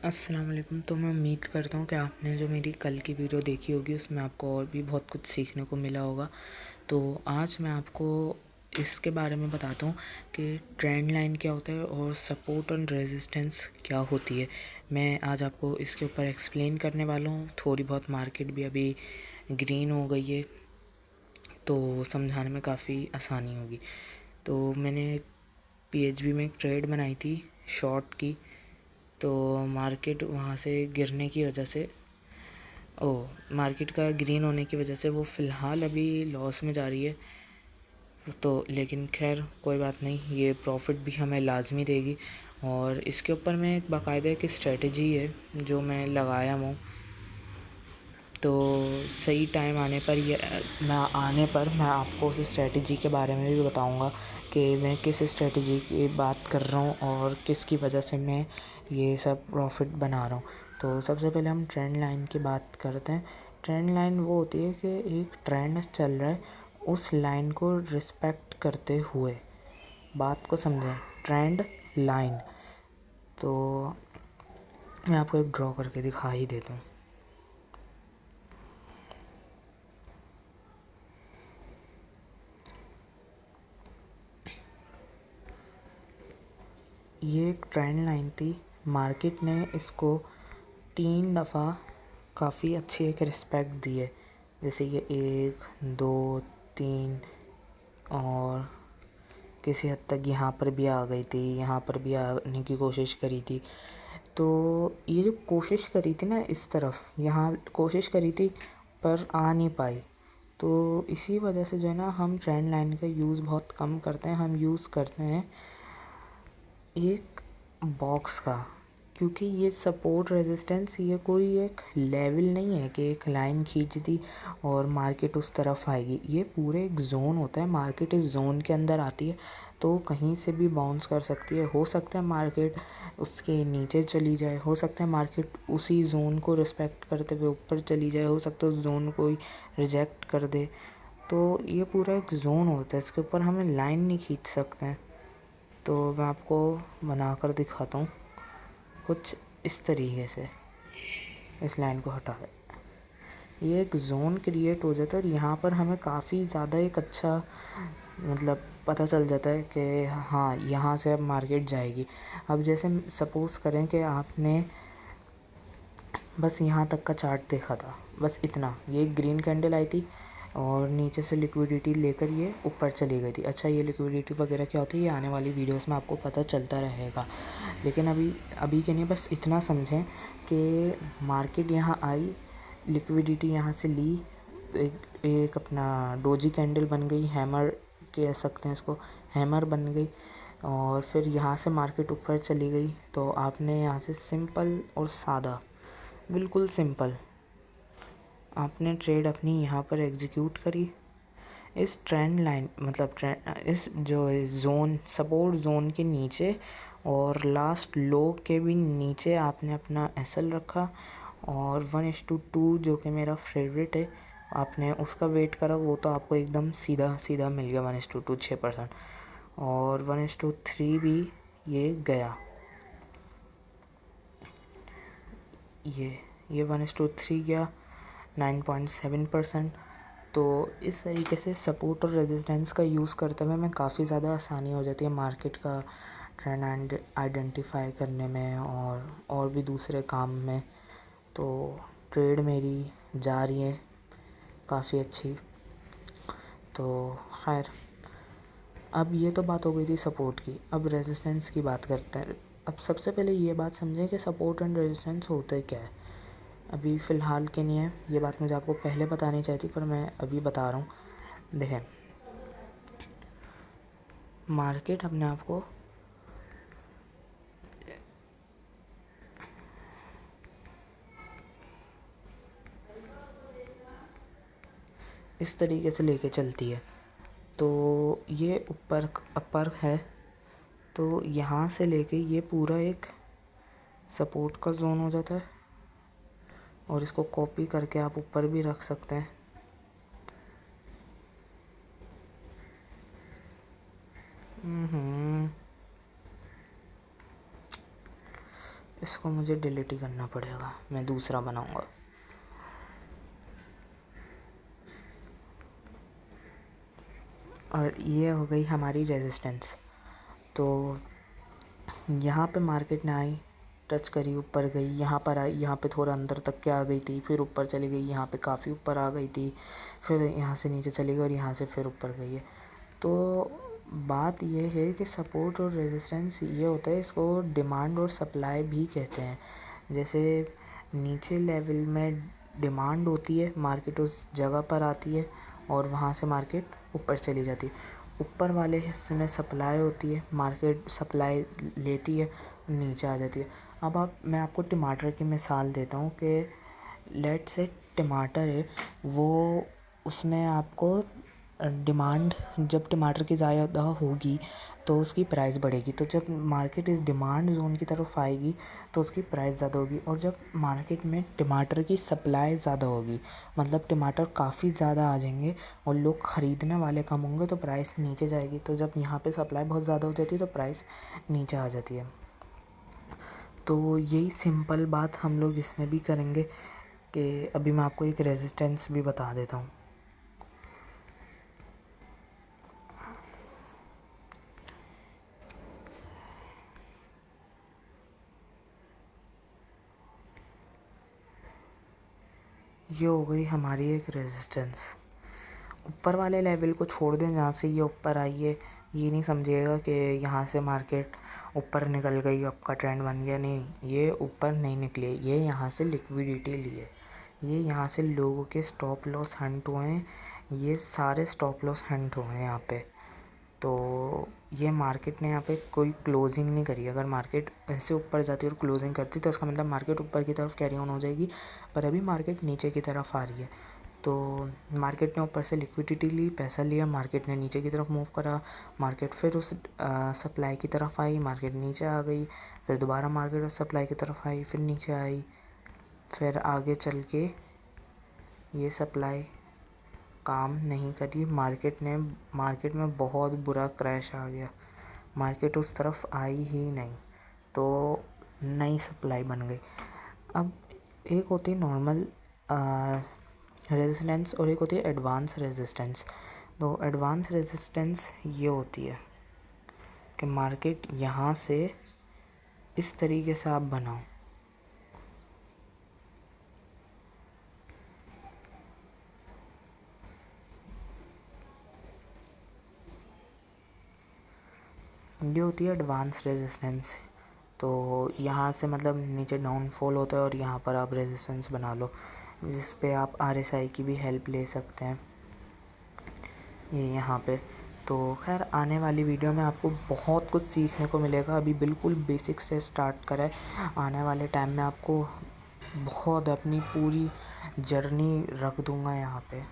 अस्सलाम वालेकुम। तो मैं उम्मीद करता हूँ कि आपने जो मेरी कल की वीडियो देखी होगी उसमें आपको और भी बहुत कुछ सीखने को मिला होगा। तो आज मैं आपको इसके बारे में बताता हूँ कि ट्रेंड लाइन क्या होता है और सपोर्ट एंड रेजिस्टेंस क्या होती है। मैं आज आपको इसके ऊपर एक्सप्लेन करने वाला हूँ। थोड़ी बहुत मार्केट भी अभी ग्रीन हो गई है तो समझाने में काफ़ी आसानी होगी। तो मैंने पीएचबी में एक ट्रेड बनाई थी शॉर्ट की। तो मार्केट वहाँ से गिरने की वजह से मार्केट का ग्रीन होने की वजह से वो फ़िलहाल अभी लॉस में जा रही है। तो लेकिन खैर कोई बात नहीं, ये प्रॉफिट भी हमें लाजमी देगी। और इसके ऊपर मैं एक बाकायदा एक स्ट्रेटजी है जो मैं लगाया हूँ। तो सही टाइम आने पर मैं आपको उस स्ट्रेटजी के बारे में भी बताऊंगा कि मैं किस स्ट्रेटजी की बात कर रहा हूँ और किसकी वजह से मैं ये सब प्रॉफिट बना रहा हूँ। तो सबसे पहले हम ट्रेंड लाइन की बात करते हैं। ट्रेंड लाइन वो होती है कि एक ट्रेंड चल रहा है, उस लाइन को रिस्पेक्ट करते हुए, बात को समझें। ट्रेंड लाइन तो मैं आपको एक ड्रॉ करके दिखा ही देता हूँ। ये एक ट्रेंड लाइन थी। मार्केट ने इसको 3 दफ़ा काफ़ी अच्छी एक रिस्पेक्ट दी है। जैसे ये 1, 2, 3 और किसी हद तक यहाँ पर भी आ गई थी, यहाँ पर भी आने की कोशिश करी थी। तो ये जो कोशिश करी थी ना, इस तरफ यहाँ कोशिश करी थी पर आ नहीं पाई। तो इसी वजह से जो है ना, हम ट्रेंड लाइन का यूज़ बहुत कम करते हैं। हम यूज़ करते हैं एक बॉक्स का, क्योंकि ये सपोर्ट रेजिस्टेंस ये कोई एक लेवल नहीं है कि एक लाइन खींच दी और मार्केट उस तरफ आएगी। ये पूरे एक जोन होता है। मार्केट इस जोन के अंदर आती है तो कहीं से भी बाउंस कर सकती है। हो सकता है मार्केट उसके नीचे चली जाए, हो सकता है मार्केट उसी जोन को रिस्पेक्ट करते हुए ऊपर चली जाए, हो सकता है उस जोन को रिजेक्ट कर दे। तो ये पूरा एक जोन होता है, इसके ऊपर हमें लाइन नहीं खींच सकते हैं। तो मैं आपको बनाकर दिखाता हूँ कुछ इस तरीके से। इस लाइन को हटा दे, ये एक ज़ोन क्रिएट हो जाता है और यहाँ पर हमें काफ़ी ज़्यादा एक अच्छा मतलब पता चल जाता है कि हाँ, यहाँ से अब मार्केट जाएगी। अब जैसे सपोज़ करें कि आपने बस यहाँ तक का चार्ट देखा था, बस इतना, ये ग्रीन कैंडल आई थी और नीचे से लिक्विडिटी लेकर ये ऊपर चली गई थी। अच्छा, ये लिक्विडिटी वगैरह क्या होती है, ये आने वाली वीडियोस में आपको पता चलता रहेगा। लेकिन अभी अभी के लिए बस इतना समझें कि मार्केट यहाँ आई, लिक्विडिटी यहाँ से ली, एक अपना डोजी कैंडल बन गई, हैमर कह सकते हैं इसको, हैमर बन गई। और फिर यहाँ से मार्केट ऊपर चली गई। तो आपने यहाँ से सिंपल और सादा, बिल्कुल सिंपल, आपने ट्रेड अपनी यहाँ पर एग्जीक्यूट करी। इस ट्रेंड लाइन मतलब ट्रेंड इस जो जोन, सपोर्ट जोन के नीचे और लास्ट लो के भी नीचे आपने अपना एसएल रखा। और 1:2 जो कि मेरा फेवरेट है, आपने उसका वेट करा, वो तो आपको एकदम सीधा सीधा मिल गया 1:2, 6%। और 1:3 भी ये गया, ये 1:3 गया 9.7%। तो इस तरीके से सपोर्ट और रेजिस्टेंस का यूज़ करते हुए मैं काफ़ी ज़्यादा आसानी हो जाती है मार्केट का ट्रेंड आइडेंटिफाई करने में और भी दूसरे काम में। तो ट्रेड मेरी जा रही है काफ़ी अच्छी। तो खैर, अब ये तो बात हो गई थी सपोर्ट की। अब रेजिस्टेंस की बात करते हैं। अब सबसे पहले ये बात समझें कि सपोर्ट एंड रेजिस्टेंस होते क्या है। अभी फ़िलहाल के लिए है, ये बात मुझे आपको पहले बतानी चाहिए थी पर मैं अभी बता रहा हूँ। देखें, मार्केट अपने आप को इस तरीके से लेके चलती है। तो ये ऊपर अपर है, तो यहाँ से लेके ये पूरा एक सपोर्ट का जोन हो जाता है और इसको कॉपी करके आप ऊपर भी रख सकते हैं। इसको मुझे डिलीट ही करना पड़ेगा, मैं दूसरा बनाऊंगा। और ये हो गई हमारी रेजिस्टेंस। तो यहाँ पे मार्केट ने आई, टच करी, ऊपर गई, यहाँ पर आई, यहाँ पे थोड़ा अंदर तक के आ गई थी, फिर ऊपर चली गई, यहाँ पे काफ़ी ऊपर आ गई थी, फिर यहाँ से नीचे चली गई और यहाँ से फिर ऊपर गई है। तो बात ये है कि सपोर्ट और रेजिस्टेंस ये होता है, इसको डिमांड और सप्लाई भी कहते हैं। जैसे नीचे लेवल में डिमांड होती है, मार्केट उस जगह पर आती है और वहाँ से मार्केट ऊपर चली जाती है। ऊपर वाले हिस्से में सप्लाई होती है, मार्केट सप्लाई लेती है, नीचे आ जाती है। अब मैं आपको टमाटर की मिसाल देता हूँ कि लेट्स से टमाटर है, वो उसमें आपको डिमांड, जब टमाटर की ज़्यादा होगी तो उसकी प्राइस बढ़ेगी। तो जब मार्केट इस डिमांड जोन की तरफ आएगी तो उसकी प्राइस ज़्यादा होगी। और जब मार्केट में टमाटर की सप्लाई ज़्यादा होगी, मतलब टमाटर काफ़ी ज़्यादा आ जाएंगे और लोग ख़रीदने वाले कम होंगे, तो प्राइस नीचे जाएगी। तो जब यहाँ पे सप्लाई बहुत ज़्यादा हो जाती है तो प्राइस नीचे आ जाती है। तो यही सिंपल बात हम लोग इसमें भी करेंगे कि अभी मैं आपको एक रेजिस्टेंस भी बता देता हूँ। ये हो गई हमारी एक रेजिस्टेंस। ऊपर वाले लेवल को छोड़ दें, जहाँ से ये ऊपर आई है, ये नहीं समझिएगा कि यहाँ से मार्केट ऊपर निकल गई, आपका ट्रेंड बन गया। नहीं, ये ऊपर नहीं निकली, ये यहाँ से लिक्विडिटी ली है, ये यहाँ से लोगों के स्टॉप लॉस हंट हुए हैं, ये सारे स्टॉप लॉस हंट हुए हैं यहाँ पे। तो ये मार्केट ने यहाँ पे कोई क्लोजिंग नहीं करी। अगर मार्केट ऐसे ऊपर जाती और क्लोजिंग करती तो इसका मतलब मार्केट ऊपर की तरफ कैरी ऑन हो जाएगी, पर अभी मार्केट नीचे की तरफ आ रही है। तो मार्केट ने ऊपर से लिक्विडिटी ली, पैसा लिया, मार्केट ने नीचे की तरफ मूव करा, मार्केट फिर उस सप्लाई की तरफ आई, मार्केट नीचे आ गई, फिर दोबारा मार्केट उस सप्लाई की तरफ आई, फिर नीचे आई, फिर आगे चल के ये सप्लाई काम नहीं करी, मार्केट में बहुत बुरा क्रैश आ गया, मार्केट उस तरफ आई ही नहीं, तो नई सप्लाई बन गई। अब एक होती है नॉर्मल रेजिस्टेंस और एक होती है एडवांस रेजिस्टेंस। तो एडवांस रेजिस्टेंस ये होती है कि मार्केट यहाँ से इस तरीके से आप बनाओ, ये होती है एडवांस रेजिस्टेंस। तो यहाँ से मतलब नीचे डाउनफॉल होता है और यहाँ पर आप रेजिस्टेंस बना लो, जिस पे आप RSI की भी हेल्प ले सकते हैं, ये यहाँ पे। तो खैर आने वाली वीडियो में आपको बहुत कुछ सीखने को मिलेगा। अभी बिल्कुल बेसिक से स्टार्ट करा है, आने वाले टाइम में आपको बहुत अपनी पूरी जर्नी रख दूँगा यहाँ पे।